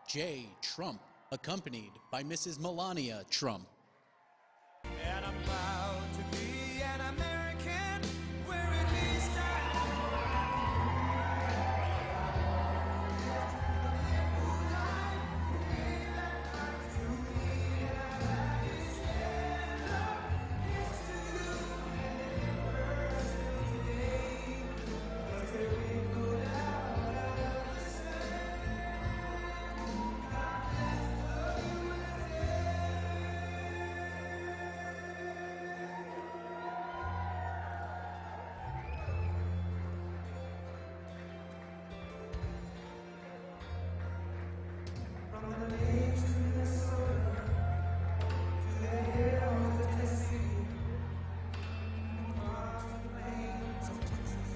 J. Trump, accompanied by Mrs. Melania Trump. And I'm proud to be an American, where at least from the lakes to Minnesota, to the hills of Tennessee, across the plains of Texas,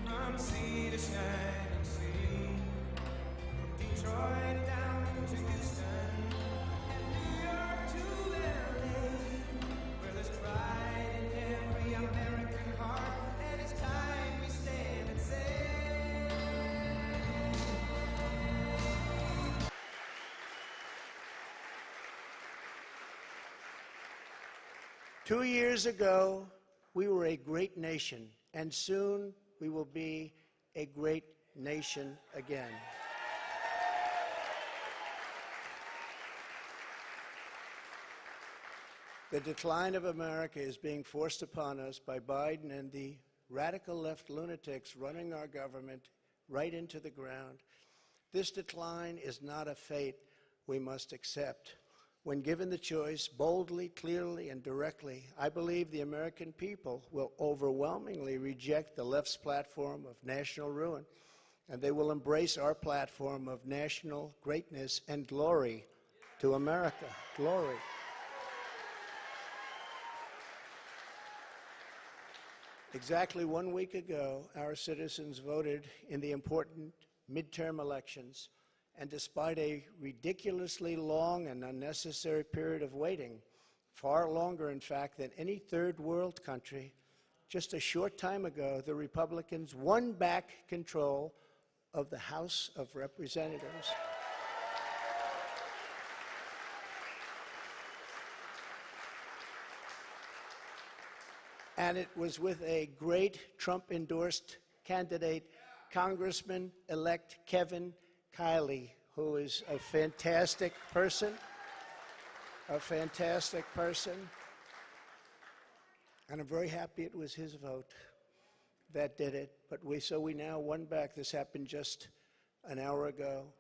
from sea to shining sea, from Detroit down to Houston, and New York to LA, where there's pride in every American heart, and it's time we stand and say. 2 years ago, we were a great nation, and soon we will be a great nation again. The decline of America is being forced upon us by Biden and the radical left lunatics running our government right into the ground. This decline is not a fate we must accept. When given the choice, boldly, clearly, and directly, I believe the American people will overwhelmingly reject the left's platform of national ruin, and they will embrace our platform of national greatness and glory to America. Glory. Exactly 1 week ago, our citizens voted in the important midterm elections. And despite a ridiculously long and unnecessary period of waiting, far longer, in fact, than any third world country, just a short time ago, the Republicans won back control of the House of Representatives. And it was with a great Trump-endorsed candidate, Congressman-elect Kevin Kiley, who is a fantastic person, and I'm very happy it was his vote that did it. But we now won back. This happened just an hour ago.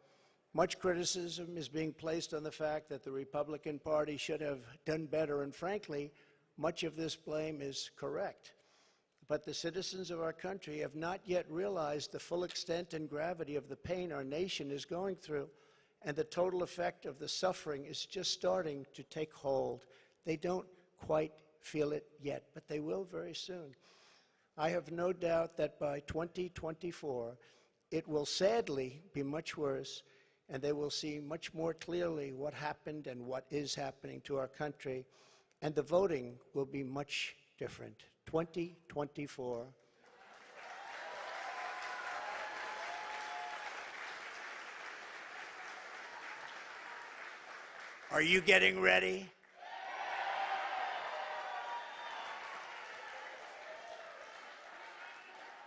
Much criticism is being placed on the fact that the Republican Party should have done better, and frankly, much of this blame is correct. But the citizens of our country have not yet realized the full extent and gravity of the pain our nation is going through, and the total effect of the suffering is just starting to take hold. They don't quite feel it yet, but they will very soon. I have no doubt that by 2024, it will sadly be much worse, and they will see much more clearly what happened and what is happening to our country, and the voting will be much different. 2024. Are you getting ready?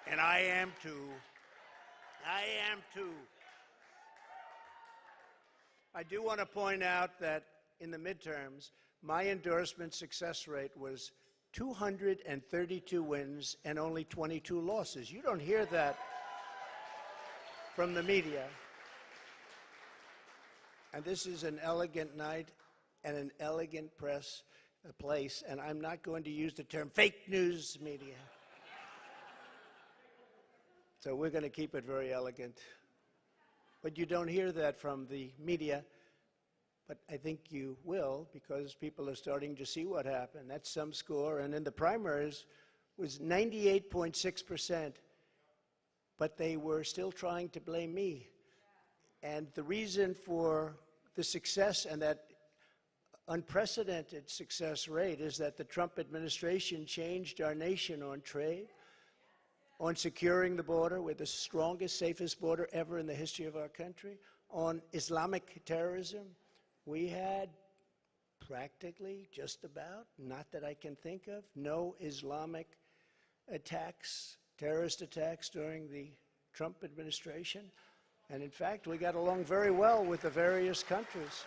And I am too. I am too. I do want to point out that in the midterms, my endorsement success rate was 232 wins and only 22 losses. You don't hear that from the media. And this is an elegant night and an elegant place, and I'm not going to use the term fake news media. So we're going to keep it very elegant. But you don't hear that from the media. But I think you will, because people are starting to see what happened. That's some score. And in the primaries was 98.6%. But they were still trying to blame me. And the reason for the success and that unprecedented success rate is that the Trump administration changed our nation on trade, on securing the border. We're the strongest, safest border ever in the history of our country. on Islamic terrorism, we had practically, just about, not that I can think of, no Islamic attacks, terrorist attacks during the Trump administration. And in fact, we got along very well with the various countries,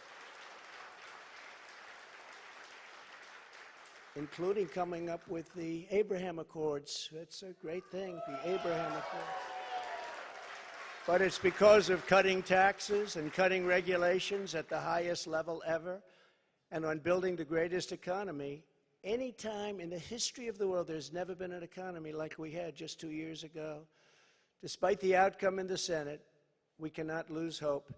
including coming up with the Abraham Accords. That's a great thing, the Abraham Accords. But it's because of cutting taxes and cutting regulations at the highest level ever, and on building the greatest economy. Any time in the history of the world, there's never been an economy like we had just 2 years ago. Despite the outcome in the Senate, we cannot lose hope.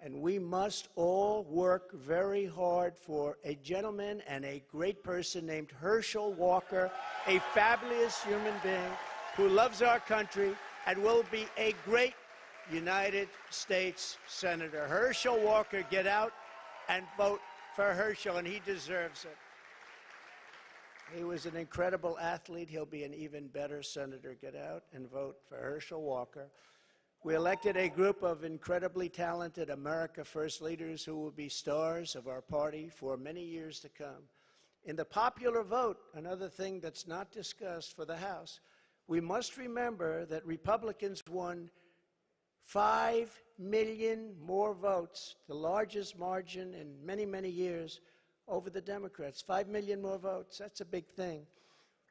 And we must all work very hard for a gentleman and a great person named Herschel Walker, a fabulous human being who loves our country and will be a great United States Senator. Herschel Walker, get out and vote for Herschel, and he deserves it. He was an incredible athlete. He'll be an even better senator. Get out and vote for Herschel Walker. We elected a group of incredibly talented America First leaders who will be stars of our party for many years to come. In the popular vote, another thing that's not discussed for the House, we must remember that Republicans won 5 million more votes, the largest margin in many, many years, over the Democrats. 5 million more votes, that's a big thing.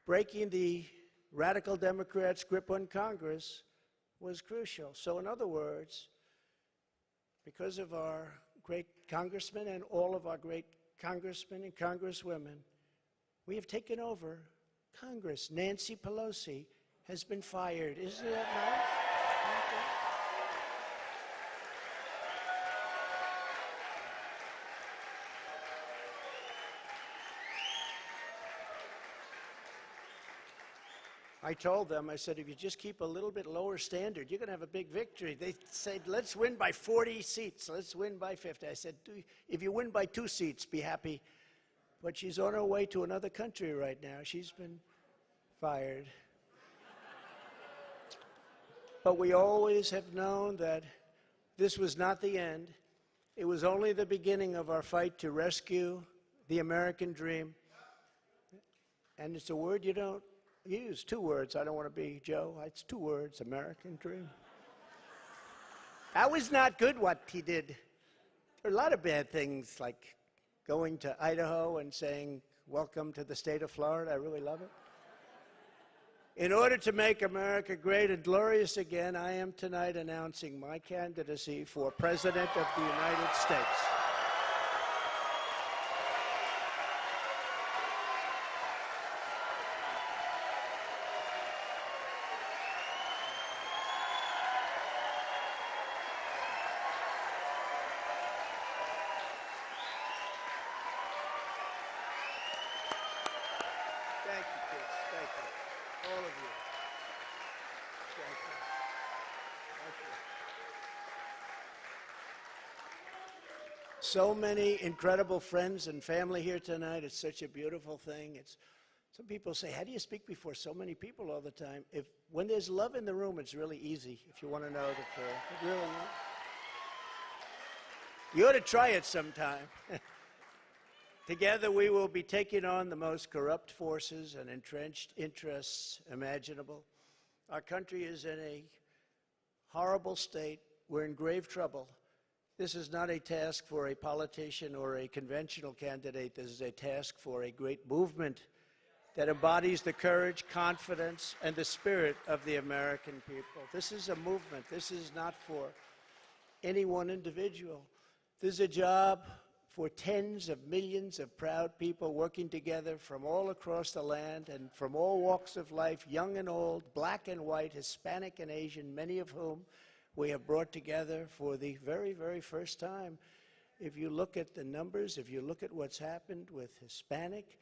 Breaking the radical Democrats' grip on Congress was crucial. So in other words, because of our great congressmen and all of our great congressmen and congresswomen, we have taken over Congress. Nancy Pelosi has been fired. Isn't that nice? I told them, I said, if you just keep a little bit lower standard, you're going to have a big victory. They said, let's win by 40 seats. Let's win by 50. I said, if you win by 2 seats, be happy. But she's on her way to another country right now. She's been fired. But we always have known that this was not the end. It was only the beginning of our fight to rescue the American dream. And it's a word you don't use. 2 words. I don't want to be Joe. It's 2 words, American dream. That was not good what he did. There are a lot of bad things, like going to Idaho and saying, welcome to the state of Florida. I really love it. In order to make America great and glorious again, I am tonight announcing my candidacy for President of the United States. Thank you, kids. Thank you. All of you. Thank you. Thank you. So many incredible friends and family here tonight. It's such a beautiful thing. Some people say, how do you speak before so many people all the time? When there's love in the room, it's really easy, if you want to know the truth. It really is. You ought to try it sometime. Together, we will be taking on the most corrupt forces and entrenched interests imaginable. Our country is in a horrible state. We're in grave trouble. This is not a task for a politician or a conventional candidate. This is a task for a great movement that embodies the courage, confidence, and the spirit of the American people. This is a movement. This is not for any one individual. This is a job for tens of millions of proud people working together from all across the land and from all walks of life, young and old, black and white, Hispanic and Asian, many of whom we have brought together for the very, very first time. If you look at the numbers, if you look at what's happened with Hispanic,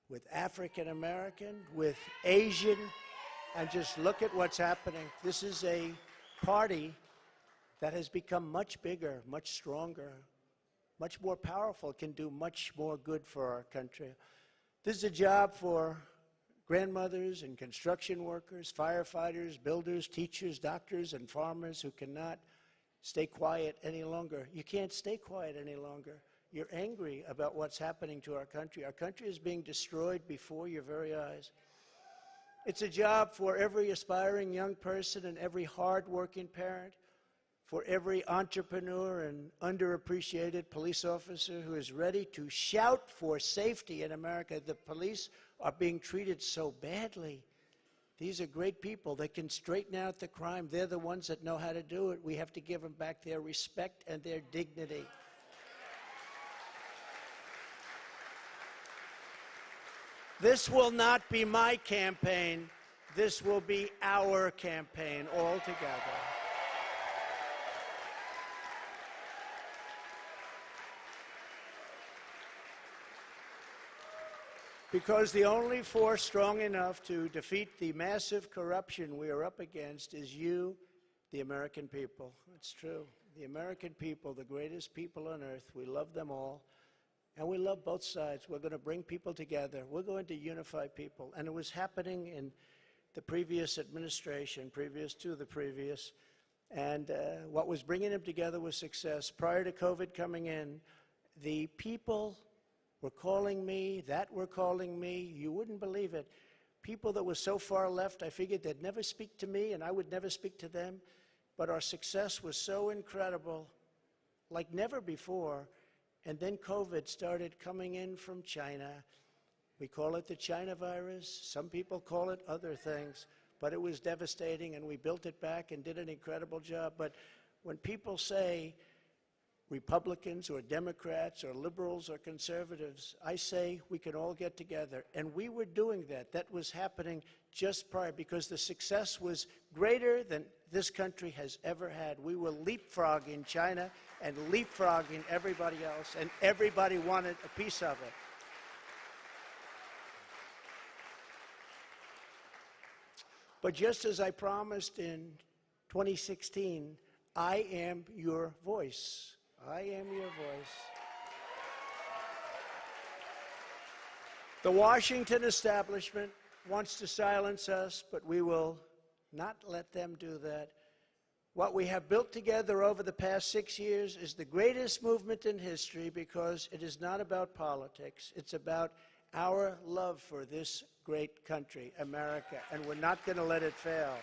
with African American, with Asian, and just look at what's happening. This is a party that has become much bigger, much stronger, much more powerful, can do much more good for our country. This is a job for grandmothers and construction workers, firefighters, builders, teachers, doctors, and farmers who cannot stay quiet any longer. You can't stay quiet any longer. You're angry about what's happening to our country. Our country is being destroyed before your very eyes. It's a job for every aspiring young person and every hard-working parent, for every entrepreneur and underappreciated police officer who is ready to shout for safety in America. The police are being treated so badly. These are great people. They can straighten out the crime. They're the ones that know how to do it. We have to give them back their respect and their dignity. This will not be my campaign. This will be our campaign all together. Because the only force strong enough to defeat the massive corruption we are up against is you, the American people. It's true. The American people, the greatest people on earth, we love them all. And we love both sides. We're going to bring people together. We're going to unify people. And it was happening in the previous administration, previous to the previous. And what was bringing them together was success. Prior to COVID coming in, the people were calling me, that were calling me. You wouldn't believe it. People that were so far left, I figured they'd never speak to me and I would never speak to them. But our success was so incredible, like never before. And then COVID started coming in from China. We call it the China virus. Some people call it other things. But it was devastating, and we built it back and did an incredible job. But when people say Republicans or Democrats or liberals or conservatives, I say we can all get together. And we were doing that. That was happening just prior, because the success was greater than this country has ever had. We were leapfrogging China and leapfrogging everybody else, and everybody wanted a piece of it. But just as I promised in 2016, I am your voice. I am your voice. The Washington establishment wants to silence us, but we will not let them do that. What we have built together over the past 6 years is the greatest movement in history, because it is not about politics. It's about our love for this great country, America, and we're not going to let it fail.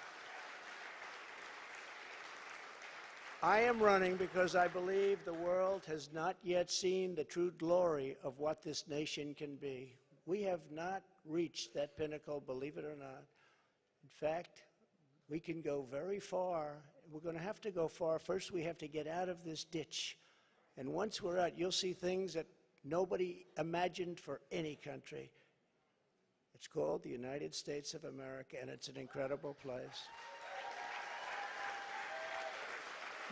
I am running because I believe the world has not yet seen the true glory of what this nation can be. We have not reached that pinnacle, believe it or not. In fact, we can go very far. We're going to have to go far. First, we have to get out of this ditch. And once we're out, you'll see things that nobody imagined for any country. It's called the United States of America, and it's an incredible place.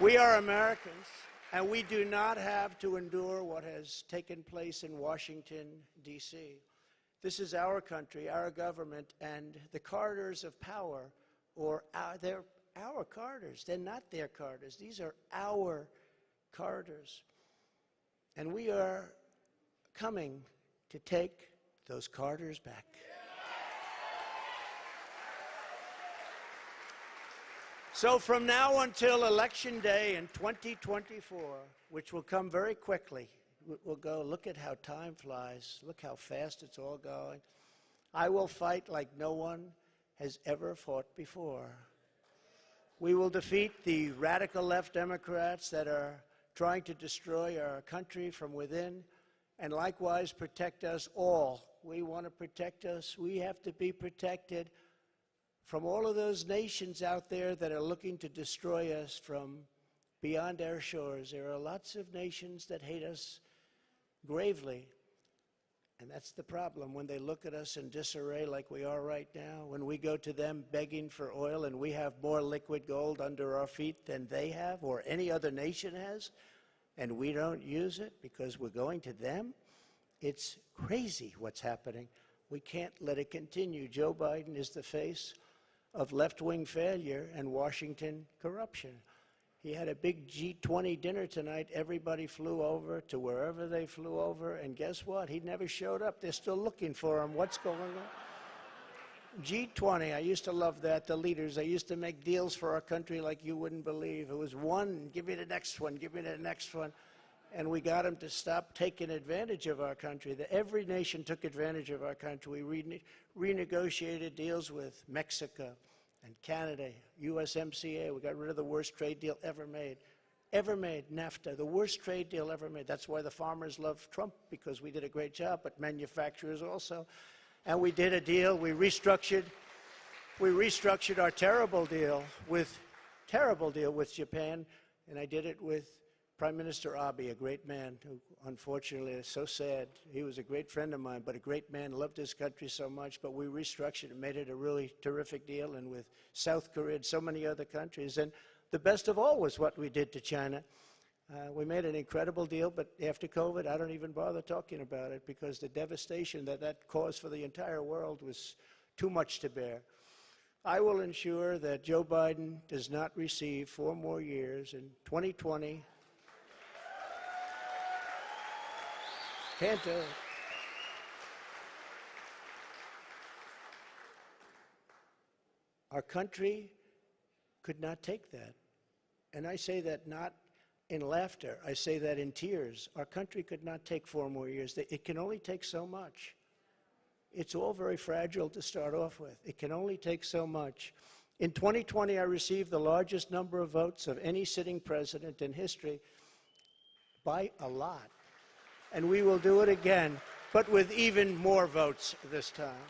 We are Americans, and we do not have to endure what has taken place in Washington, D.C. This is our country, our government, and the corridors of power, they're our corridors. They're not their corridors. These are our corridors. And we are coming to take those corridors back. So from now until Election Day in 2024, which will come very quickly, we'll go, look at how time flies, look how fast it's all going. I will fight like no one has ever fought before. We will defeat the radical left Democrats that are trying to destroy our country from within, and likewise protect us all. We want to protect us. We have to be protected from all of those nations out there that are looking to destroy us from beyond our shores. There are lots of nations that hate us gravely. And that's the problem. When they look at us in disarray like we are right now, when we go to them begging for oil and we have more liquid gold under our feet than they have or any other nation has, and we don't use it because we're going to them, it's crazy what's happening. We can't let it continue. Joe Biden is the face of left-wing failure and Washington corruption. He had a big G20 dinner tonight. Everybody flew over to wherever they flew over, and guess what? He never showed up. They're still looking for him. What's going on? G20, I used to love that, the leaders. They used to make deals for our country like you wouldn't believe. It was one, give me the next one, give me the next one. And we got them to stop taking advantage of our country. Every nation took advantage of our country. We renegotiated deals with Mexico and Canada, USMCA. We got rid of the worst trade deal ever made. Ever made, NAFTA, the worst trade deal ever made. That's why the farmers love Trump, because we did a great job, but manufacturers also. And we did a deal, we restructured our terrible deal with Japan, and I did it with Prime Minister Abe, a great man who unfortunately is so sad. He was a great friend of mine, but a great man, loved his country so much, but we restructured and made it a really terrific deal, and with South Korea and so many other countries. And the best of all was what we did to China. We made an incredible deal, but after COVID, I don't even bother talking about it because the devastation that caused for the entire world was too much to bear. I will ensure that Joe Biden does not receive 4 more years in 2020. Can't do it. Our country could not take that. And I say that not in laughter. I say that in tears. Our country could not take 4 more years. It can only take so much. It's all very fragile to start off with. It can only take so much. In 2020, I received the largest number of votes of any sitting president in history by a lot. And we will do it again, but with even more votes this time.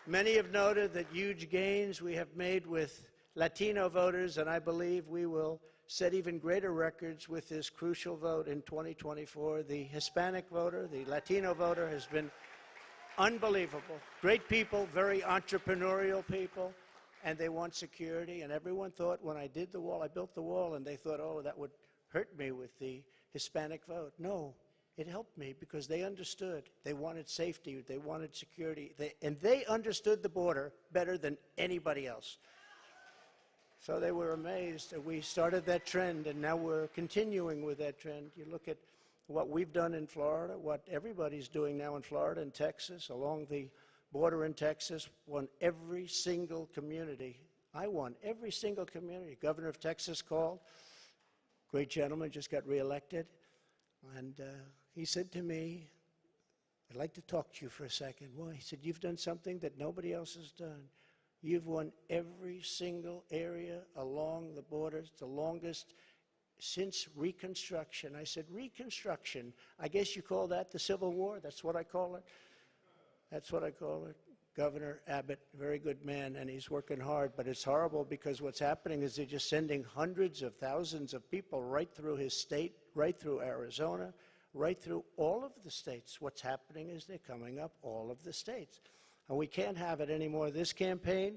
Many have noted that huge gains we have made with Latino voters, and I believe we will set even greater records with this crucial vote in 2024. The Hispanic voter, the Latino voter has been unbelievable. Great people, very entrepreneurial people, and they want security. And everyone thought when I did the wall, I built the wall, and they thought, oh, that would hurt me with the Hispanic vote. No, it helped me because they understood. They wanted safety. They wanted security. And they understood the border better than anybody else. So they were amazed that we started that trend, and now we're continuing with that trend. You look at what we've done in Florida, what everybody's doing now in Florida and Texas, along the border in Texas, won every single community. I won every single community. Governor of Texas called. Great gentleman, just got reelected. And he said to me, I'd like to talk to you for a second. Well, he said, you've done something that nobody else has done. You've won every single area along the borders, the longest since Reconstruction. I said, Reconstruction? I guess you call that the Civil War? That's what I call it? That's what I call it. Governor Abbott, very good man, and he's working hard, but it's horrible because what's happening is they're just sending hundreds of thousands of people right through his state, right through Arizona, right through all of the states. What's happening is they're coming up all of the states. And we can't have it anymore. This campaign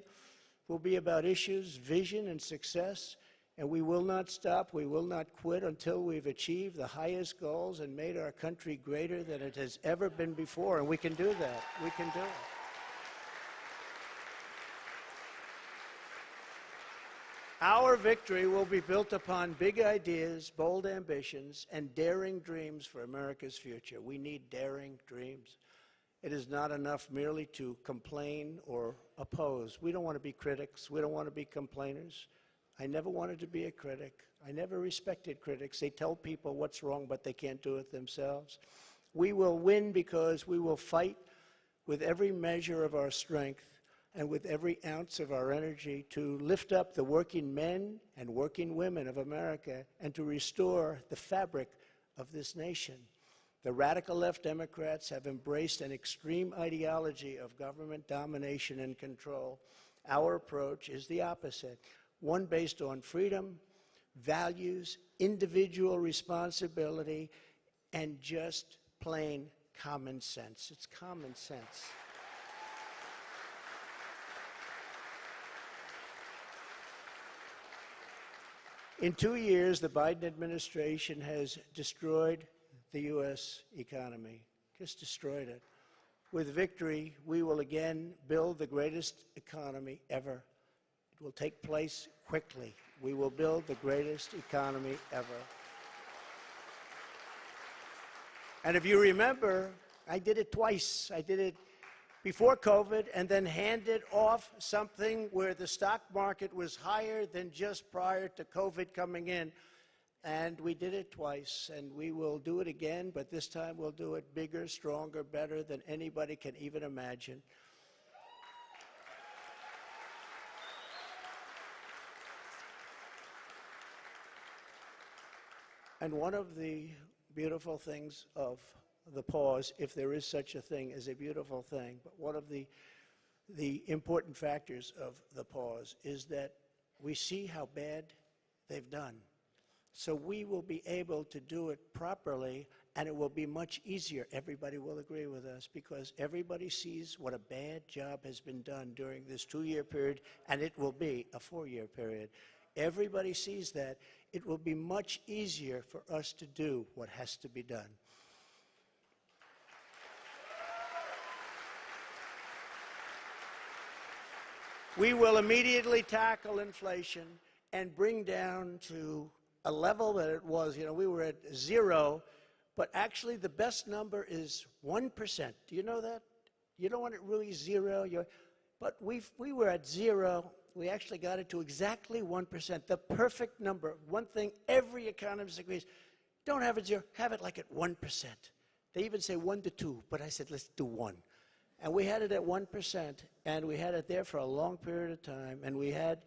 will be about issues, vision, and success, and we will not stop. We will not quit until we've achieved the highest goals and made our country greater than it has ever been before, and we can do that. We can do it. Our victory will be built upon big ideas, bold ambitions, and daring dreams for America's future. We need daring dreams. It is not enough merely to complain or oppose. We don't want to be critics. We don't want to be complainers. I never wanted to be a critic. I never respected critics. They tell people what's wrong, but they can't do it themselves. We will win because we will fight with every measure of our strength and with every ounce of our energy to lift up the working men and working women of America and to restore the fabric of this nation. The radical left Democrats have embraced an extreme ideology of government domination and control. Our approach is the opposite, one based on freedom, values, individual responsibility, and just plain common sense. It's common sense. In 2 years, the Biden administration has destroyed the U.S. economy, just destroyed it. With victory, we will again build the greatest economy ever. It will take place quickly. We will build the greatest economy ever. And if you remember, I did it twice. I did it before COVID and then handed off something where the stock market was higher than just prior to COVID coming in. And we did it twice, and we will do it again, but this time we'll do it bigger, stronger, better than anybody can even imagine. And one of the beautiful things of the pause, if there is such a thing as a beautiful thing, but one of the important factors of the pause is that we see how bad they've done. So we will be able to do it properly, and it will be much easier. Everybody will agree with us because everybody sees what a bad job has been done during this 2-year period, and it will be a 4-year period. Everybody sees that. It will be much easier for us to do what has to be done. We will immediately tackle inflation and bring down to a level that it was. You know, we were at 0, but actually the best number is 1%. Do you know that? You don't want it really 0. But we were at 0. We actually got it to exactly 1%, the perfect number. One thing every economist agrees, don't have it 0, have it like at 1%. They even say 1 to 2, but I said let's do 1. And we had it at 1%, and we had it there for a long period of time, and we had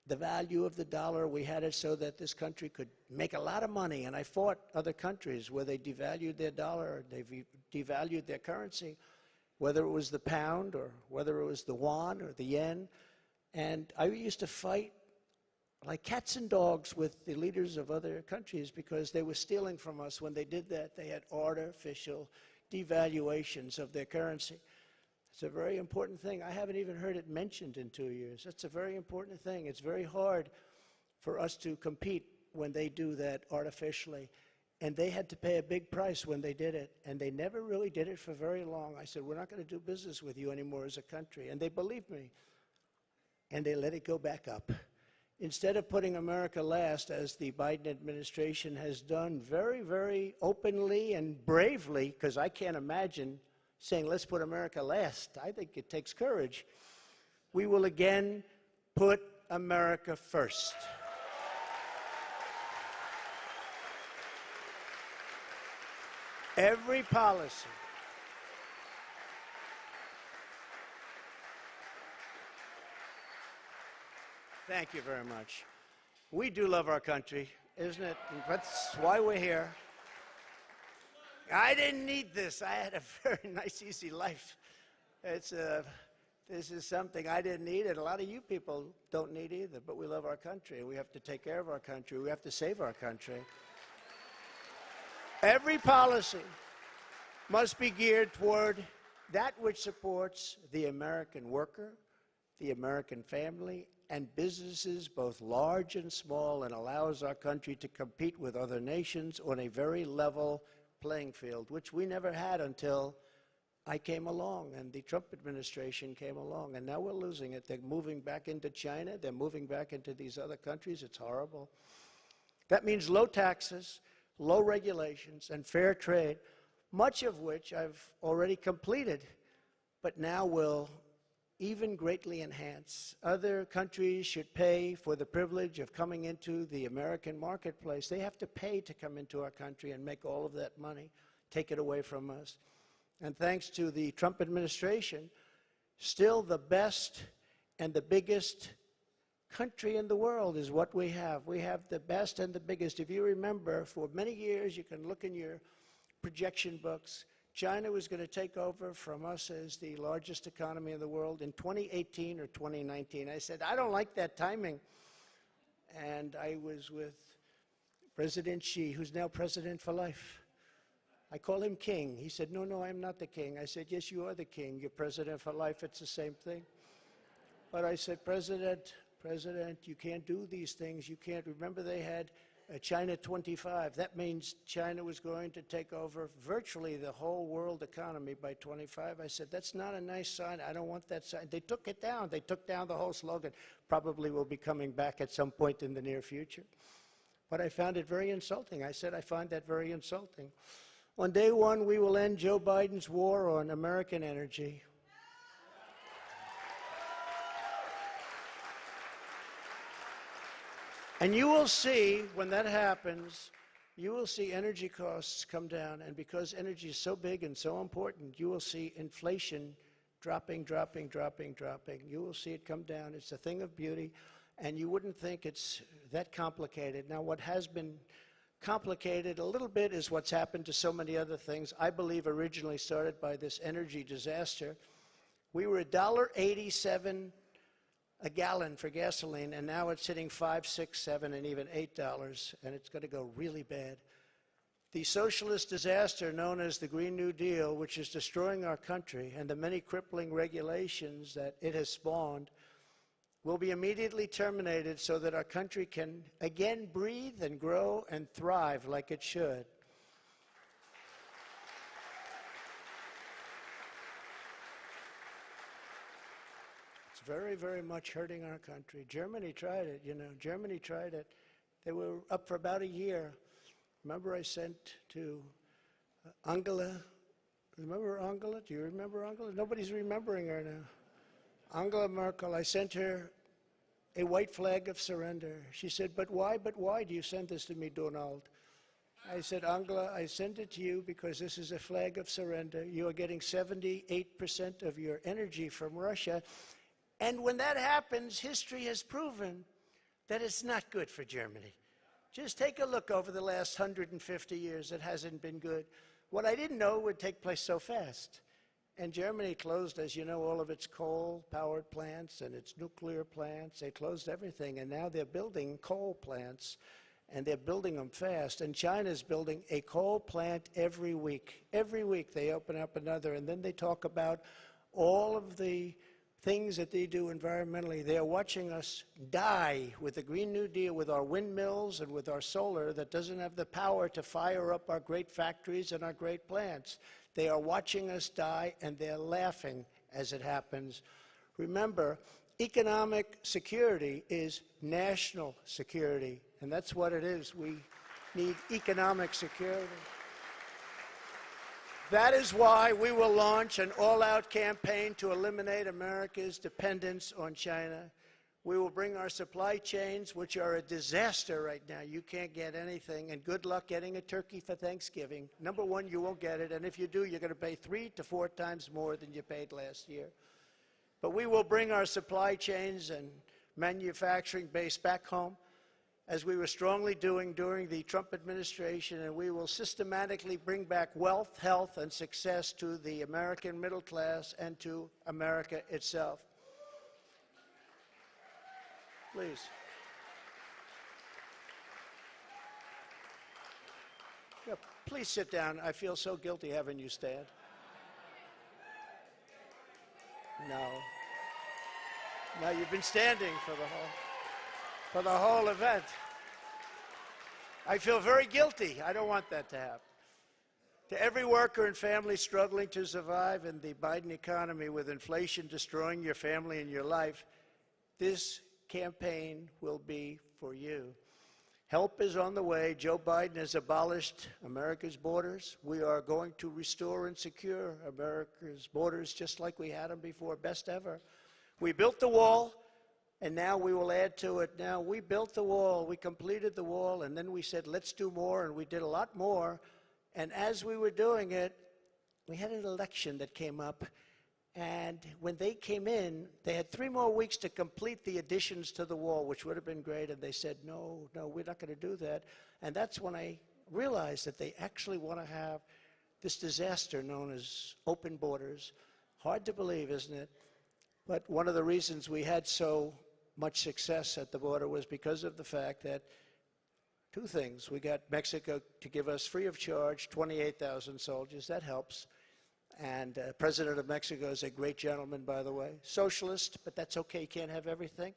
the value of the dollar. We had it so that this country could make a lot of money, and I fought other countries where they devalued their dollar, or they devalued their currency, whether it was the pound or whether it was the yuan or the yen. And I used to fight like cats and dogs with the leaders of other countries because they were stealing from us. When they did that, they had artificial devaluations of their currency. It's a very important thing. I haven't even heard it mentioned in 2 years. That's a very important thing. It's very hard for us to compete when they do that artificially. And they had to pay a big price when they did it. And they never really did it for very long. I said, we're not going to do business with you anymore as a country. And they believed me. And they let it go back up. Instead of putting America last, as the Biden administration has done very, very openly and bravely, because I can't imagine saying, let's put America last. I think it takes courage. We will again put America first. Every policy. Thank you very much. We do love our country, isn't it? That's why we're here. I didn't need this. I had a very nice, easy life. This is something I didn't need, and a lot of you people don't need either, but we love our country. We have to take care of our country. We have to save our country. Every policy must be geared toward that which supports the American worker, the American family, and businesses, both large and small, and allows our country to compete with other nations on a very level playing field, which we never had until I came along and the Trump administration came along. And now we're losing it. They're moving back into China. They're moving back into these other countries. It's horrible. That means low taxes, low regulations, and fair trade, much of which I've already completed, but now will even greatly enhance. Other countries should pay for the privilege of coming into the American marketplace. They have to pay to come into our country and make all of that money, take it away from us. And thanks to the Trump administration, still the best and the biggest country in the world is what we have. We have the best and the biggest. If you remember, for many years, you can look in your projection books, China was going to take over from us as the largest economy in the world in 2018 or 2019. I said, I don't like that timing. And I was with President Xi, who's now president for life. I call him king. He said, no, I'm not the king. I said, yes, you are the king. You're president for life. It's the same thing. But I said, President, you can't do these things. You can't. Remember, they had China 25. That means China was going to take over virtually the whole world economy by 25. I said, that's not a nice sign. I don't want that sign. They took it down. They took down the whole slogan. Probably will be coming back at some point in the near future. But I found it very insulting. I said, I find that very insulting. On day one, we will end Joe Biden's war on American energy. And you will see, when that happens, you will see energy costs come down. And because energy is so big and so important, you will see inflation dropping, dropping, dropping, dropping. You will see it come down. It's a thing of beauty. And you wouldn't think it's that complicated. Now, what has been complicated a little bit is what's happened to so many other things. I believe originally started by this energy disaster. We were $1.87 a gallon for gasoline, and now it's hitting $5, $6, $7, and even $8, and it's going to go really bad. The socialist disaster known as the Green New Deal, which is destroying our country, and the many crippling regulations that it has spawned, will be immediately terminated so that our country can again breathe and grow and thrive like it should. It's very, very much hurting our country. Germany tried it, you know. Germany tried it. They were up for about a year. Remember I sent to Angela. Remember Angela? Do you remember Angela? Nobody's remembering her now. Angela Merkel, I sent her a white flag of surrender. She said, but why do you send this to me, Donald? I said, Angela, I send it to you because this is a flag of surrender. You are getting 78% of your energy from Russia. And when that happens, history has proven that it's not good for Germany. Just take a look over the last 150 years. It hasn't been good. What I didn't know would take place so fast. And Germany closed, as you know, all of its coal-powered plants and its nuclear plants. They closed everything, and now they're building coal plants, and they're building them fast. And China's building a coal plant every week. Every week they open up another, and then they talk about all of the things that they do environmentally. They are watching us die with the Green New Deal, with our windmills and with our solar that doesn't have the power to fire up our great factories and our great plants. They are watching us die, and they're laughing as it happens. Remember, economic security is national security, and that's what it is. We need economic security. That is why we will launch an all-out campaign to eliminate America's dependence on China. We will bring our supply chains, which are a disaster right now. You can't get anything, and good luck getting a turkey for Thanksgiving. Number one, you won't get it, and if you do, you're going to pay 3 to 4 times more than you paid last year. But we will bring our supply chains and manufacturing base back home, as we were strongly doing during the Trump administration, and we will systematically bring back wealth, health, and success to the American middle class and to America itself. Please. Yeah, please sit down. I feel so guilty having you stand. No. No, you've been standing for the whole event. I feel very guilty. I don't want that to happen. To every worker and family struggling to survive in the Biden economy with inflation destroying your family and your life, this campaign will be for you. Help is on the way. Joe Biden has abolished America's borders. We are going to restore and secure America's borders just like we had them before, best ever. We built the wall, and now we will add to it. Now, we built the wall, we completed the wall, and then we said, let's do more, and we did a lot more. And as we were doing it, we had an election that came up, and when they came in, they had 3 more weeks to complete the additions to the wall, which would have been great, and they said, no, we're not going to do that. And that's when I realized that they actually want to have this disaster known as open borders. Hard to believe, isn't it? But one of the reasons we had so much success at the border was because of the fact that 2 things. We got Mexico to give us free of charge 28,000 soldiers. That helps. And President of Mexico is a great gentleman, by the way. Socialist, but that's okay. He can't have everything.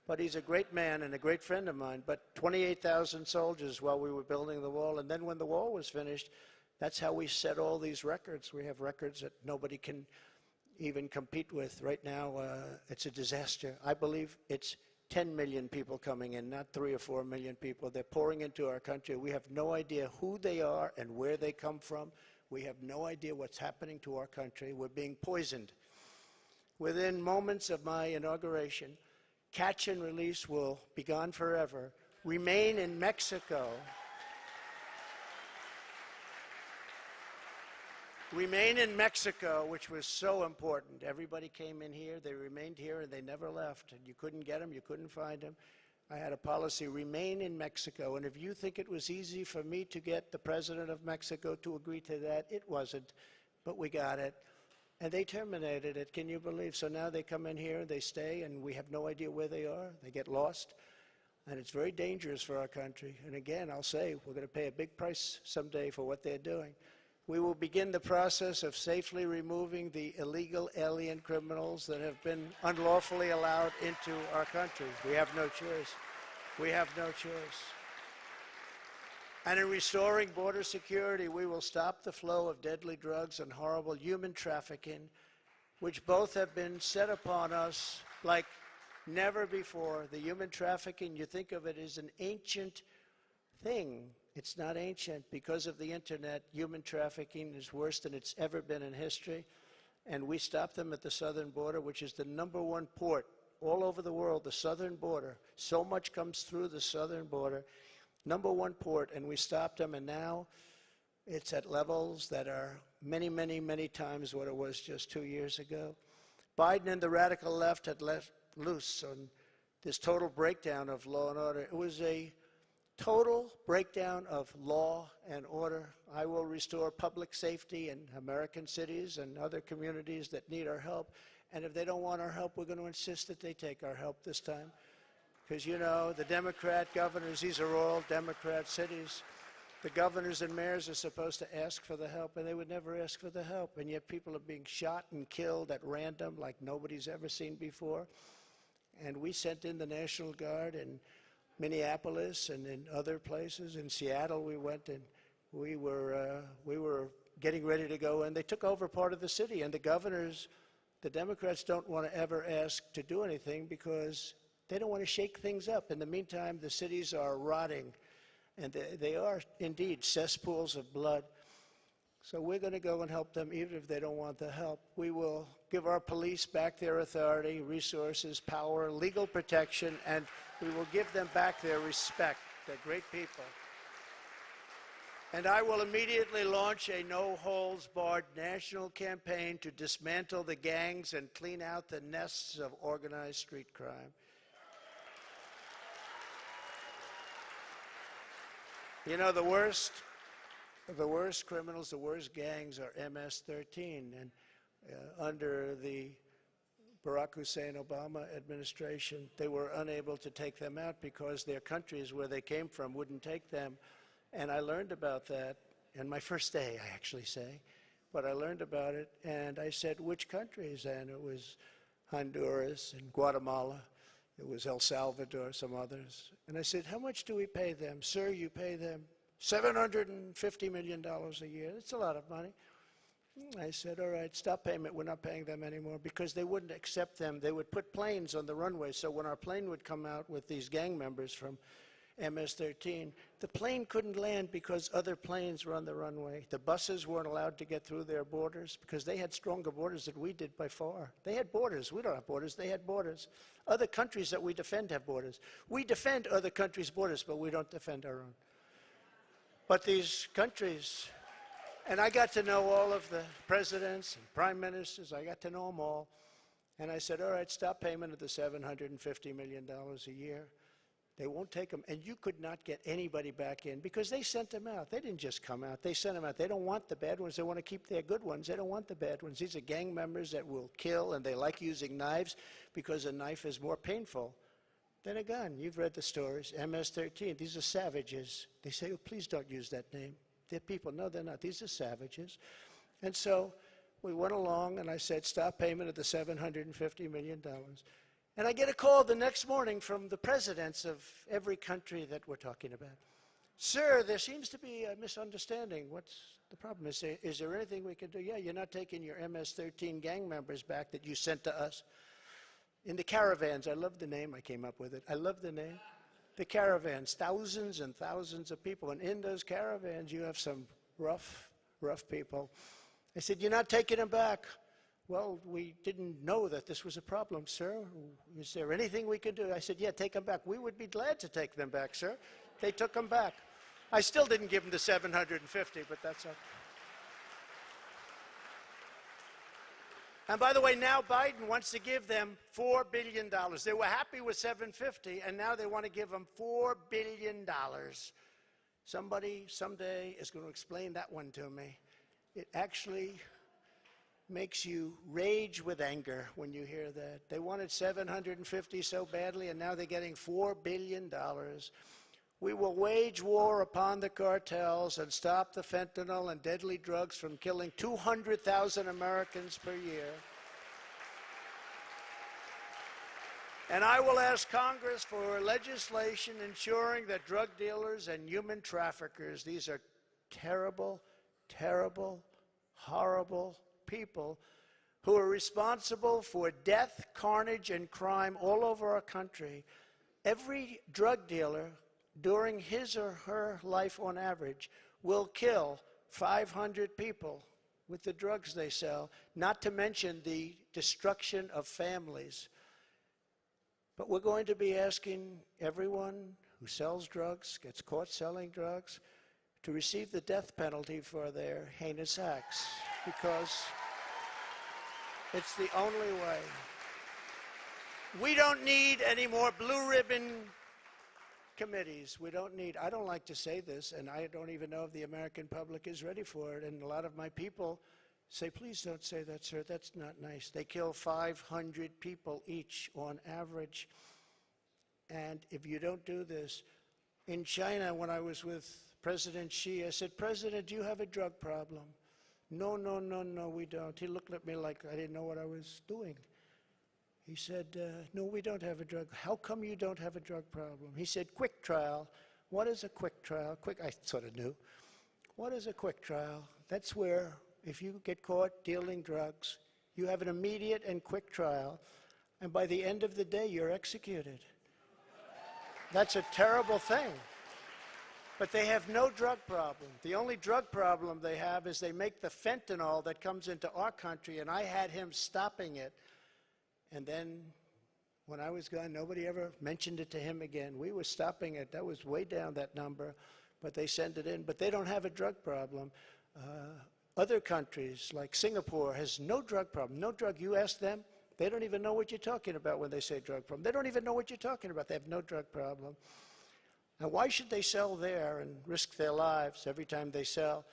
But he's a great man and a great friend of mine. But 28,000 soldiers while we were building the wall. And then when the wall was finished, that's how we set all these records. We have records that nobody can even compete with. Right now, it's a disaster. I believe it's 10 million people coming in, not 3 or 4 million people. They're pouring into our country. We have no idea who they are and where they come from. We have no idea what's happening to our country. We're being poisoned. Within moments of my inauguration, catch and release will be gone forever. remain in Mexico. Remain in Mexico, which was so important. Everybody came in here, they remained here, and they never left. And you couldn't get them, you couldn't find them. I had a policy, remain in Mexico. And if you think it was easy for me to get the president of Mexico to agree to that, it wasn't. But we got it. And they terminated it, can you believe? So now they come in here, they stay, and we have no idea where they are. They get lost. And it's very dangerous for our country. And again, I'll say, we're going to pay a big price someday for what they're doing. We will begin the process of safely removing the illegal alien criminals that have been unlawfully allowed into our country. We have no choice. We have no choice. And in restoring border security, we will stop the flow of deadly drugs and horrible human trafficking, which both have been set upon us like never before. The human trafficking, you think of it as an ancient thing. It's not ancient. Because of the internet, human trafficking is worse than it's ever been in history. And we stop them at the southern border, which is the #1 port all over the world, the southern border. So much comes through the southern border. #1 port, and we stopped them, and now it's at levels that are many, many, many times what it was just 2 years ago. Biden and the radical left had let loose on this total breakdown of law and order. It was a total breakdown of law and order. I will restore public safety in American cities and other communities that need our help. And if they don't want our help, we're going to insist that they take our help this time. Because, you know, the Democrat governors, these are all Democrat cities. The governors and mayors are supposed to ask for the help, and they would never ask for the help. And yet people are being shot and killed at random like nobody's ever seen before. And we sent in the National Guard and Minneapolis and in other places. In Seattle, we went and we were getting ready to go, and they took over part of the city. And the governors, the Democrats, don't want to ever ask to do anything because they don't want to shake things up. In the meantime, the cities are rotting, and they are indeed cesspools of blood. So we're going to go and help them even if they don't want the help. We will give our police back their authority, resources, power, legal protection, and we will give them back their respect. They're great people. And I will immediately launch a no-holds-barred national campaign to dismantle the gangs and clean out the nests of organized street crime. You know, the worst criminals, the worst gangs are MS-13. And under the Barack Hussein Obama administration, they were unable to take them out because their countries where they came from wouldn't take them. And I learned about that in my first day, I actually say. But I learned about it, and I said, which countries? And it was Honduras and Guatemala. It was El Salvador, some others. And I said, how much do we pay them? Sir, you pay them $750 million a year. That's a lot of money. I said, all right, stop payment. We're not paying them anymore because they wouldn't accept them. They would put planes on the runway. So when our plane would come out with these gang members from MS-13, the plane couldn't land because other planes were on the runway. The buses weren't allowed to get through their borders because they had stronger borders than we did by far. They had borders. We don't have borders. They had borders. Other countries that we defend have borders. We defend other countries' borders, but we don't defend our own. But these countries, and I got to know all of the presidents and prime ministers. I got to know them all. And I said, all right, stop payment of the $750 million a year. They won't take them. And you could not get anybody back in because they sent them out. They didn't just come out. They sent them out. They don't want the bad ones. They want to keep their good ones. They don't want the bad ones. These are gang members that will kill, and they like using knives because a knife is more painful than a gun. You've read the stories. MS-13, these are savages. They say, oh, please don't use that name. They're people. No, they're not. These are savages. And so we went along, and I said, stop payment of the $750 million. And I get a call the next morning from the presidents of every country that we're talking about. Sir, there seems to be a misunderstanding. What's the problem? Is there anything we can do? Yeah, you're not taking your MS-13 gang members back that you sent to us. In the caravans, I love the name, I came up with it. I love the name. The caravans, thousands and thousands of people. And in those caravans, you have some rough people. I said, you're not taking them back. Well, we didn't know that this was a problem, sir. Is there anything we can do? I said, yeah, take them back. We would be glad to take them back, sir. They took them back. I still didn't give them the 750, but that's okay. And by the way, now Biden wants to give them $4 billion. They were happy with 750, and now they want to give them $4 billion. Somebody someday is going to explain that one to me. It actually makes you rage with anger when you hear that. They wanted 750 so badly, and now they're getting $4 billion. We will wage war upon the cartels and stop the fentanyl and deadly drugs from killing 200,000 Americans per year. And I will ask Congress for legislation ensuring that drug dealers and human traffickers, these are terrible, terrible, horrible people who are responsible for death, carnage, and crime all over our country. Every drug dealer during his or her life on average will kill 500 people with the drugs they sell, not to mention the destruction of families. But we're going to be asking everyone who sells drugs, gets caught selling drugs, to receive the death penalty for their heinous acts, because it's the only way. We don't need any more blue ribbon committees. We don't need, I don't like to say this, and I don't even know if the American public is ready for it, and a lot of my people say, please don't say that, sir, that's not nice. They kill 500 people each on average, and if you don't do this, in China, when I was with President Xi, I said, President, do you have a drug problem? No, no, no, no, we don't. He looked at me like I didn't know what I was doing. He said, no, we don't have a drug. How come you don't have a drug problem? He said, quick trial. What is a quick trial? I sort of knew. What is a quick trial? That's where, if you get caught dealing drugs, you have an immediate and quick trial, and by the end of the day, you're executed. That's a terrible thing. But they have no drug problem. The only drug problem they have is they make the fentanyl that comes into our country, and I had him stopping it. And then when I was gone, nobody ever mentioned it to him again. We were stopping it. That was way down, that number, but they send it in. But they don't have a drug problem. Other countries, like Singapore, has no drug problem. No drug. You ask them, they don't even know what you're talking about when they say drug problem. They don't even know what you're talking about. They have no drug problem. Now, why should they sell there and risk their lives every time they sell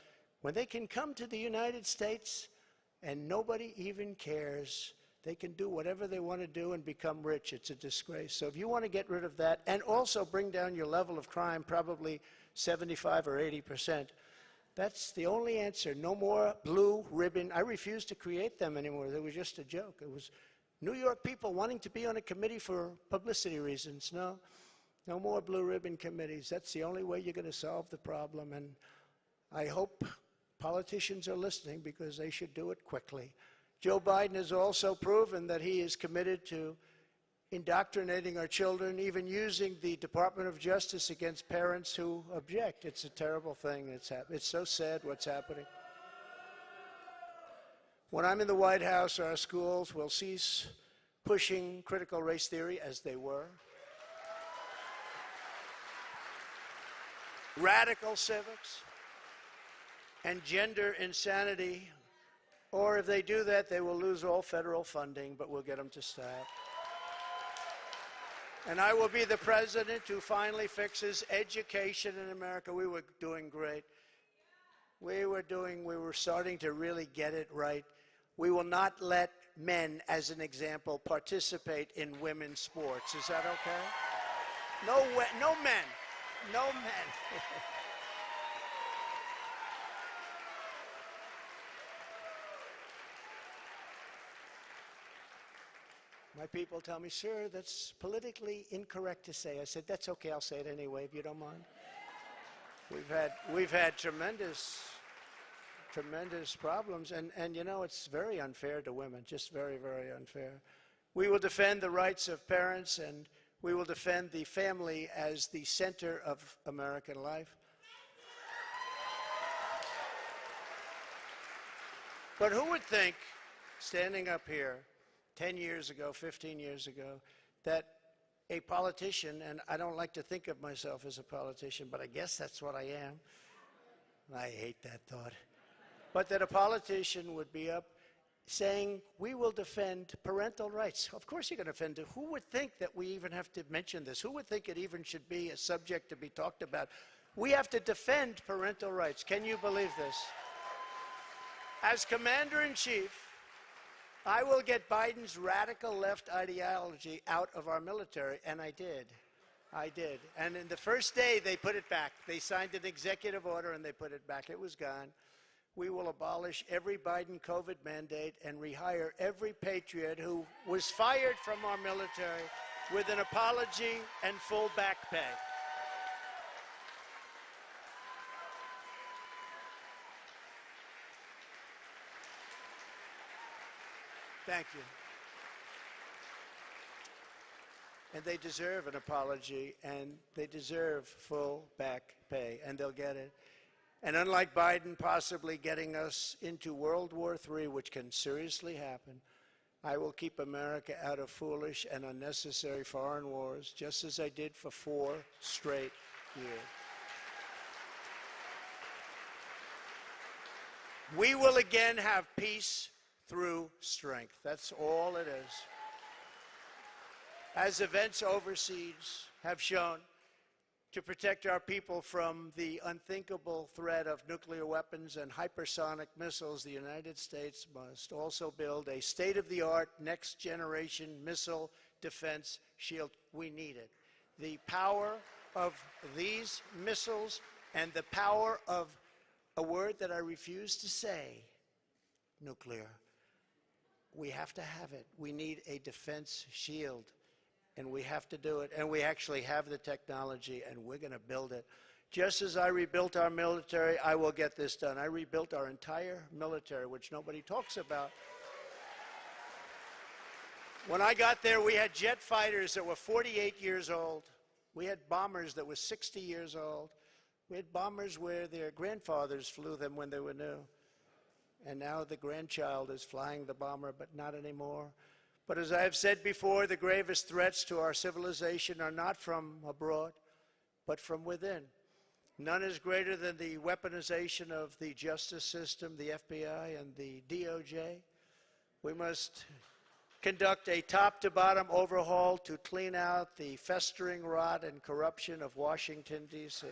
when they can come to the United States and nobody even cares? They can do whatever they want to do and become rich. It's a disgrace. So if you want to get rid of that and also bring down your level of crime, probably 75 or 80%, that's the only answer. No more blue ribbon. I refuse to create them anymore. They were just a joke. It was New York people wanting to be on a committee for publicity reasons. No. No more blue ribbon committees. That's the only way you're going to solve the problem. And I hope politicians are listening, because they should do it quickly. Joe Biden has also proven that he is committed to indoctrinating our children, even using the Department of Justice against parents who object. It's a terrible thing. It's so sad what's happening. When I'm in the White House, our schools will cease pushing critical race theory, as they were. Radical civics and gender insanity, or if they do that, they will lose all federal funding, but we'll get them to stop. And I will be the president who finally fixes education in America. We were doing great. We were starting to really get it right. We will not let men, as an example, participate in women's sports. Is that okay? No men. No men. My people tell me, sir, that's politically incorrect to say. I said, that's okay, I'll say it anyway, if you don't mind. We've had tremendous problems, and you know, it's very unfair to women, just very, very unfair. We will defend the rights of parents, and we will defend the family as the center of American life. But who would think standing up here 10 years ago, 15 years ago, that a politician, and I don't like to think of myself as a politician, but I guess that's what I am. I hate that thought. But that a politician would be up saying, we will defend parental rights. Of course you're going to defend it. Who would think that we even have to mention this? Who would think it even should be a subject to be talked about? We have to defend parental rights. Can you believe this? As Commander-in-Chief, I will get Biden's radical left ideology out of our military, and I did. I did. And in the first day, they put it back. They signed an executive order, and they put it back. It was gone. We will abolish every Biden COVID mandate and rehire every patriot who was fired from our military with an apology and full back pay. Thank you. And they deserve an apology, and they deserve full back pay, and they'll get it. And unlike Biden possibly getting us into World War III, which can seriously happen, I will keep America out of foolish and unnecessary foreign wars, just as I did for 4 straight years. We will again have peace through strength. That's all it is. As events overseas have shown, to protect our people from the unthinkable threat of nuclear weapons and hypersonic missiles, the United States must also build a state-of-the-art, next-generation missile defense shield. We need it. The power of these missiles and the power of a word that I refuse to say, nuclear. We have to have it. We need a defense shield. And we have to do it, and we actually have the technology, and we're going to build it. Just as I rebuilt our military, I will get this done. I rebuilt our entire military, which nobody talks about. When I got there, we had jet fighters that were 48 years old. We had bombers that were 60 years old. We had bombers where their grandfathers flew them when they were new. And now the grandchild is flying the bomber, but not anymore. But as I have said before, the gravest threats to our civilization are not from abroad, but from within. None is greater than the weaponization of the justice system, the FBI and the DOJ. We must conduct a top-to-bottom overhaul to clean out the festering rot and corruption of Washington, D.C.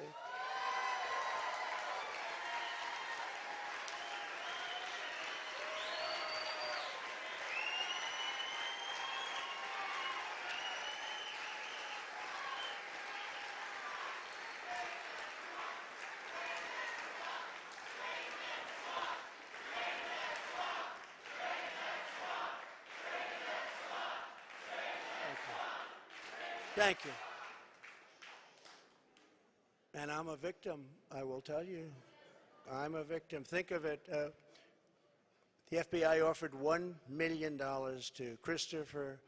Thank you. And I'm a victim, I will tell you. I'm a victim. Think of it. The FBI offered $1 million to Christopher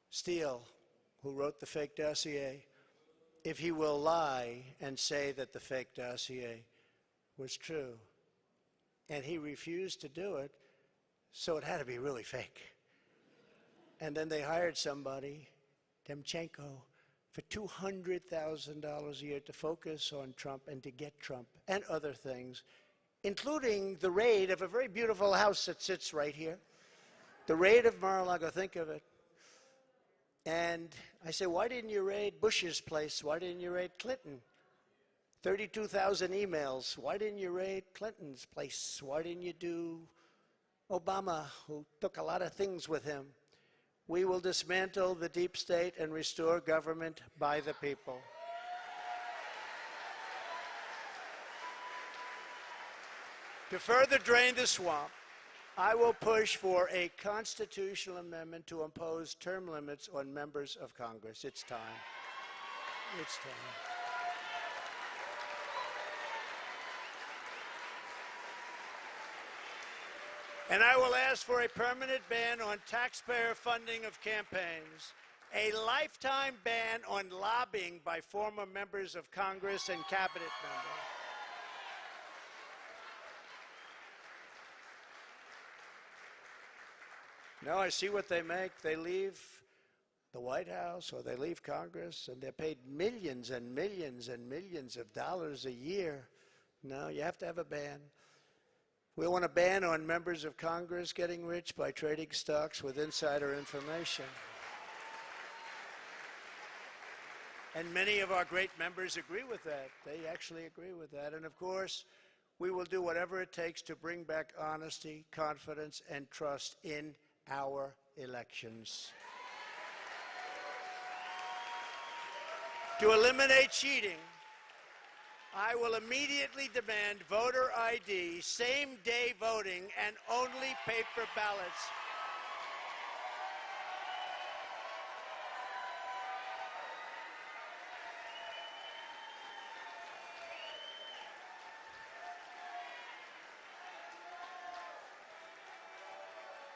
Steele, who wrote the fake dossier, if he will lie and say that the fake dossier was true. And he refused to do it, so it had to be really fake. And then they hired somebody, Demchenko, for $200,000 a year to focus on Trump and to get Trump and other things, including the raid of a very beautiful house that sits right here. The raid of Mar-a-Lago, think of it. And I say, why didn't you raid Bush's place? Why didn't you raid Clinton? 32,000 emails. Why didn't you raid Clinton's place? Why didn't you do Obama, who took a lot of things with him? We will dismantle the deep state and restore government by the people. To further drain the swamp, I will push for a constitutional amendment to impose term limits on members of Congress. It's time. It's time. And I will ask for a permanent ban on taxpayer funding of campaigns, a lifetime ban on lobbying by former members of Congress and cabinet members. No, I see what they make. They leave the White House or they leave Congress and they're paid millions and millions and millions of dollars a year. No, you have to have a ban. We want a ban on members of Congress getting rich by trading stocks with insider information. And many of our great members agree with that. They actually agree with that. And of course, we will do whatever it takes to bring back honesty, confidence, and trust in our elections. To eliminate cheating, I will immediately demand voter ID, same-day voting, and only paper ballots.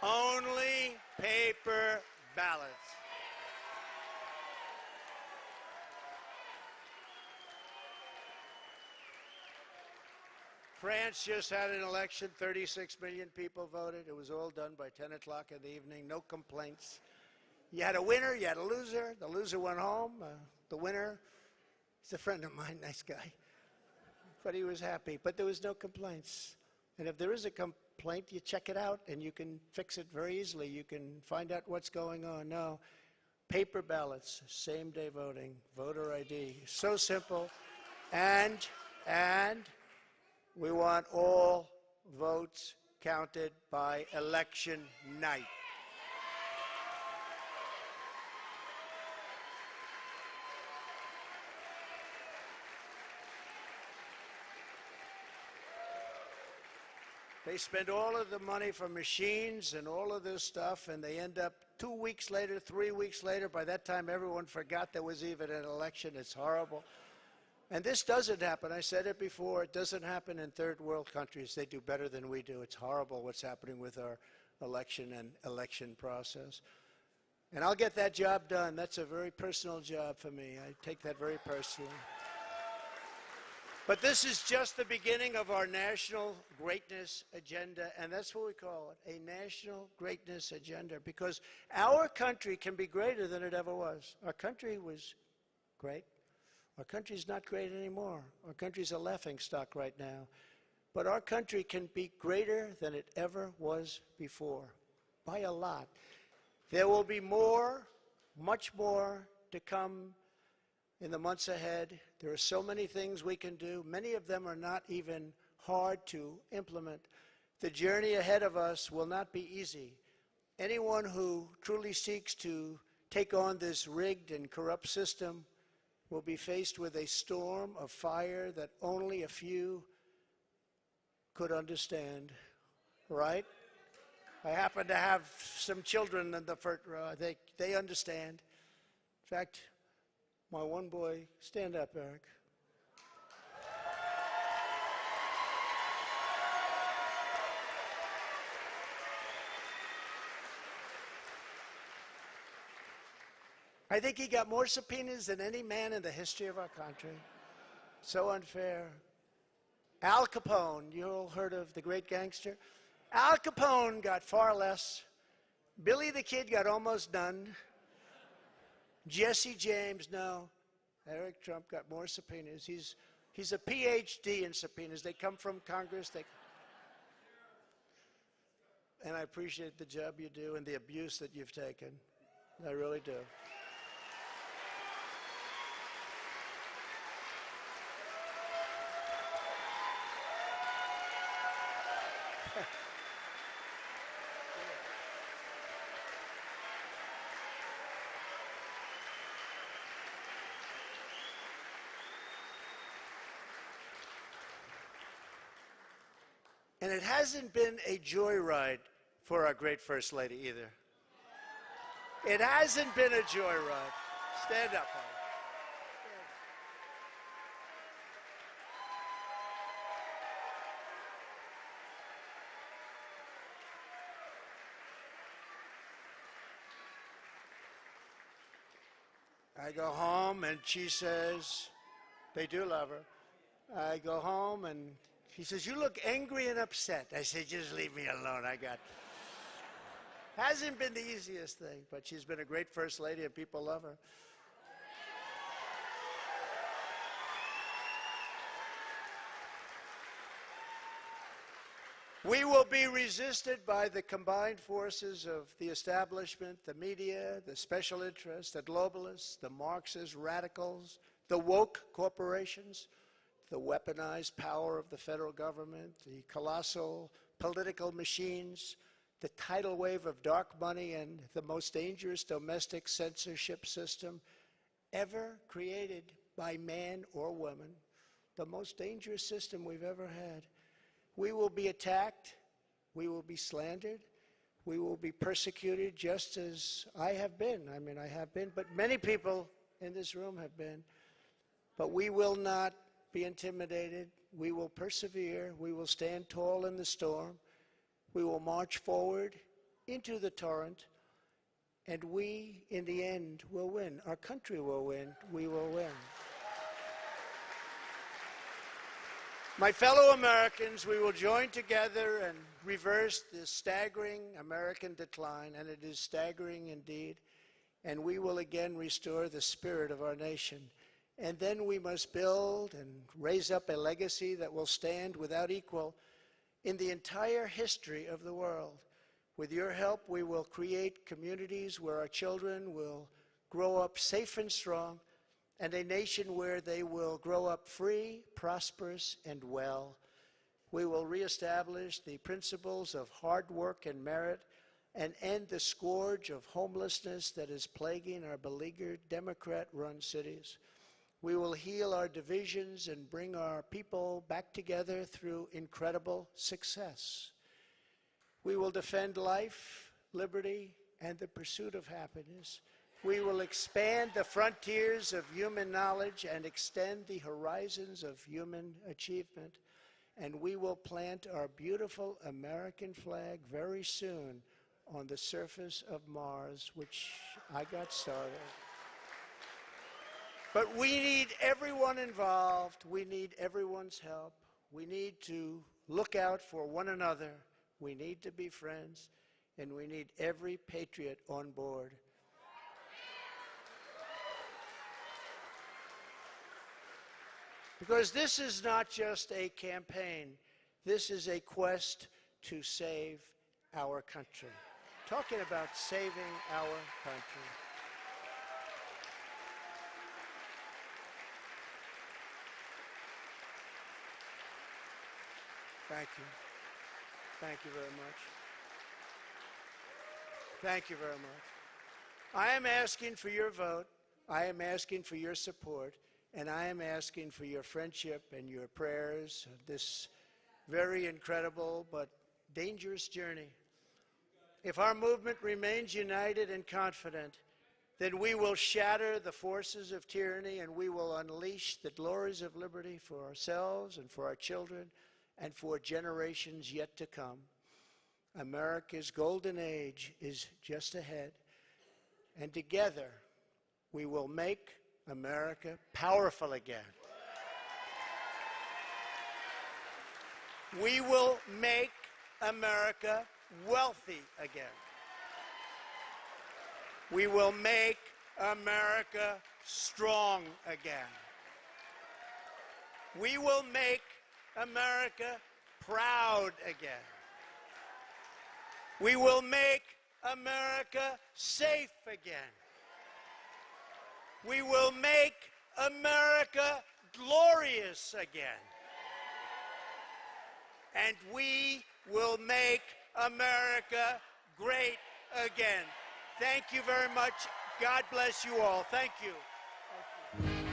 Only paper ballots. France just had an election. 36 million people voted. It was all done by 10 o'clock in the evening. No complaints. You had a winner, you had a loser. The loser went home. The winner, he's a friend of mine, nice guy. But he was happy. But there was no complaints. And if there is a complaint, you check it out, and you can fix it very easily. You can find out what's going on. No, paper ballots, same-day voting, voter ID. So simple. And we want all votes counted by election night. They spend all of the money for machines and all of this stuff, and they end up 2 weeks later, 3 weeks later. By that time, everyone forgot there was even an election. It's horrible. And this doesn't happen. I said it before. It doesn't happen in third world countries. They do better than we do. It's horrible what's happening with our election and election process. And I'll get that job done. That's a very personal job for me. I take that very personally. But this is just the beginning of our national greatness agenda, and that's what we call it, a national greatness agenda, because our country can be greater than it ever was. Our country was great. Our country's not great anymore. Our country's a laughingstock right now. But our country can be greater than it ever was before, by a lot. There will be more, much more to come in the months ahead. There are so many things we can do. Many of them are not even hard to implement. The journey ahead of us will not be easy. Anyone who truly seeks to take on this rigged and corrupt system will be faced with a storm of fire that only a few could understand, right? I happen to have some children in the front row. They understand. In fact, my one boy, stand up, Eric. I think he got more subpoenas than any man in the history of our country. So unfair. Al Capone, you all heard of the great gangster? Al Capone got far less. Billy the Kid got almost none. Jesse James, no. Eric Trump got more subpoenas. He's a PhD in subpoenas. They come from Congress. And I appreciate the job you do and the abuse that you've taken. I really do. And it hasn't been a joyride for our great First Lady either. It hasn't been a joyride. Stand up, honey. I go home and she says, they do love her. I go home and she says, you look angry and upset. I say, just leave me alone. Hasn't been the easiest thing, but she's been a great First Lady and people love her. We will be resisted by the combined forces of the establishment, the media, the special interests, the globalists, the Marxist radicals, the woke corporations, the weaponized power of the federal government, the colossal political machines, the tidal wave of dark money, and the most dangerous domestic censorship system ever created by man or woman, the most dangerous system we've ever had. We will be attacked, we will be slandered, we will be persecuted just as I have been. I mean, I have been, but many people in this room have been. But we will not be intimidated. We will persevere. We will stand tall in the storm. We will march forward into the torrent, and we, in the end, will win. Our country will win. We will win. My fellow Americans, we will join together and reverse this staggering American decline, and it is staggering indeed, and we will again restore the spirit of our nation. And then we must build and raise up a legacy that will stand without equal in the entire history of the world. With your help, we will create communities where our children will grow up safe and strong, and a nation where they will grow up free, prosperous, and well. We will reestablish the principles of hard work and merit and end the scourge of homelessness that is plaguing our beleaguered Democrat-run cities. We will heal our divisions and bring our people back together through incredible success. We will defend life, liberty, and the pursuit of happiness. We will expand the frontiers of human knowledge and extend the horizons of human achievement. And we will plant our beautiful American flag very soon on the surface of Mars, which I got started. But we need everyone involved. We need everyone's help. We need to look out for one another. We need to be friends. And we need every patriot on board. Because this is not just a campaign. This is a quest to save our country. Talking about saving our country. Thank you. Thank you very much. Thank you very much. I am asking for your vote. I am asking for your support. And I am asking for your friendship and your prayers on this very incredible but dangerous journey. If our movement remains united and confident, then we will shatter the forces of tyranny and we will unleash the glories of liberty for ourselves and for our children and for generations yet to come. America's golden age is just ahead, and together we will make America powerful again. We will make America wealthy again. We will make America strong again. We will make America proud again. We will make America safe again. We will make America glorious again. And we will make America great again. Thank you very much. God bless you all. Thank you. Thank you.